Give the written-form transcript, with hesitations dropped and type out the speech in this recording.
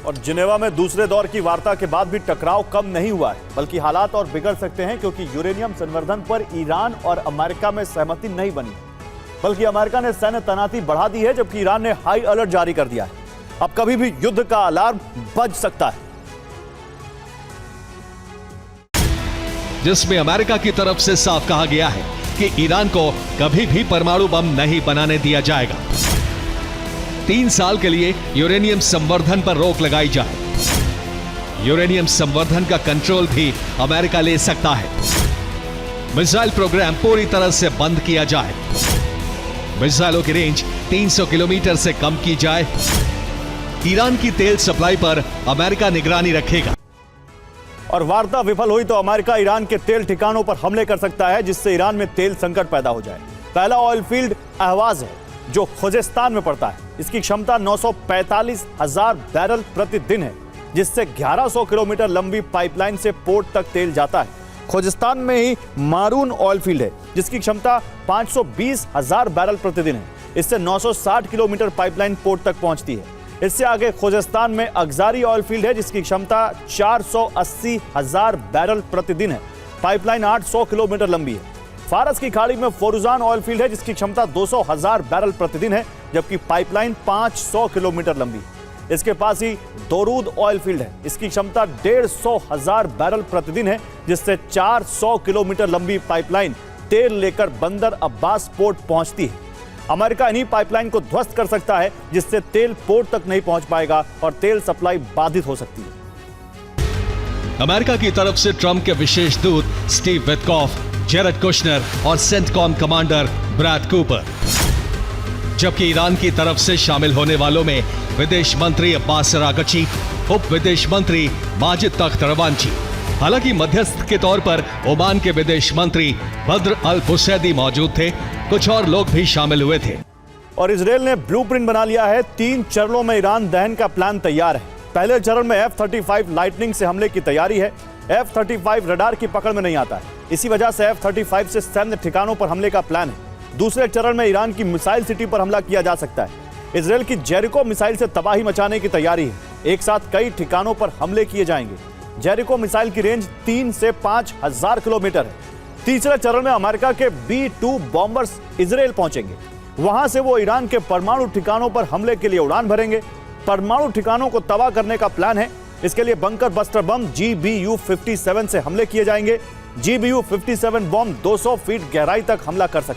और जिनेवा में दूसरे दौर की वार्ता के बाद भी टकराव कम नहीं हुआ है, बल्कि हालात और बिगड़ सकते हैं, क्योंकि यूरेनियम संवर्धन पर ईरान और अमेरिका में सहमति नहीं बनी, बल्कि अमेरिका ने सैन्य तैनाती बढ़ा दी है, जबकि ईरान ने हाई अलर्ट जारी कर दिया है। अब कभी भी युद्ध का अलार्म बज सकता है, जिसमें अमेरिका की तरफ से साफ कहा गया है कि ईरान को कभी भी परमाणु बम नहीं बनाने दिया जाएगा। 3 साल के लिए यूरेनियम संवर्धन पर रोक लगाई जाए। यूरेनियम संवर्धन का कंट्रोल भी अमेरिका ले सकता है। मिसाइल प्रोग्राम पूरी तरह से बंद किया जाए। मिसाइलों की रेंज 300 किलोमीटर से कम की जाए। ईरान की तेल सप्लाई पर अमेरिका निगरानी रखेगा। और वार्ता विफल हुई तो अमेरिका ईरान के तेल ठिकानों पर हमले कर सकता है, जिससे ईरान में तेल संकट पैदा हो जाए। पहला ऑयल फील्ड अहवाज है, जो खुजेस्तान में पड़ता है। इसकी क्षमता 945,000 बैरल प्रतिदिन है, जिससे 1100 किलोमीटर लंबी पाइपलाइन से पोर्ट तक तेल जाता है। खुजेस्तान में ही मारून ऑयल फील्ड है, जिसकी क्षमता 520,000 बैरल प्रतिदिन है। इससे 960 किलोमीटर पाइपलाइन पोर्ट तक पहुंचती है। इससे आगे खुजेस्तान में अगजारी ऑयल फील्ड है, जिसकी क्षमता 480,000 बैरल प्रतिदिन है। पाइपलाइन 800 किलोमीटर लंबी है। फारस की खाड़ी में फोरुजान ऑयल फील्ड है, जिसकी क्षमता 200,000 बैरल प्रतिदिन है, जबकि पाइपलाइन 500 किलोमीटर लंबी है। इसके पास ही दोरूद ऑयल फील्ड है। इसकी क्षमता 150,000 बैरल प्रतिदिन है, जिससे 400 किलोमीटर लंबी पाइपलाइन तेल लेकर बंदर अब्बास पोर्ट पहुंचती है। अमेरिका इन्हीं पाइपलाइन को ध्वस्त कर सकता है, जिससे तेल पोर्ट तक नहीं पहुंच पाएगा और तेल सप्लाई बाधित हो सकती है। अमेरिका की तरफ से ट्रंप के विशेष दूत स्टीव विटकॉफ, जेरेड कुशनर और सेंटकॉम कमांडर ब्रैड कूपर, जबकि ईरान की तरफ से शामिल होने वालों में विदेश मंत्री अब्बास अरागची, उप विदेश मंत्री माजिद तख्त रवांची। हालांकि मध्यस्थ के तौर पर ओमान के विदेश मंत्री बद्र अल बुसैदी मौजूद थे। कुछ और लोग भी शामिल हुए थे। और इजरायल ने ब्लूप्रिंट बना लिया है। 3 चरणों में ईरान दहन का प्लान तैयार है। पहले चरण में F-35 लाइटनिंग से हमले की तैयारी है। F-35 रडार की पकड़ में नहीं आता है, इसी वजह से F-35 से सैन्य ठिकानों पर हमले का प्लान है। दूसरे चरण में ईरान की मिसाइल सिटी पर हमला किया जा सकता है। इजरायल की जेरिको मिसाइल से तबाही मचाने की तैयारी है। एक साथ कई ठिकानों पर हमले किए जाएंगे। जेरिको मिसाइल की रेंज 3 से 5,000 किलोमीटर है। तीसरे चरण में अमेरिका के B-2 बॉम्बर्स इजरायल पहुंचेंगे। वहां से वो ईरान के परमाणु ठिकानों पर हमले के लिए उड़ान भरेंगे। परमाणु ठिकानों को तबाह करने का प्लान है। इसके लिए बंकर बस्टर बम GBU-57 से हमले किए जाएंगे। GBU-57 बम 200 फीट गहराई तक हमला कर सकते हैं।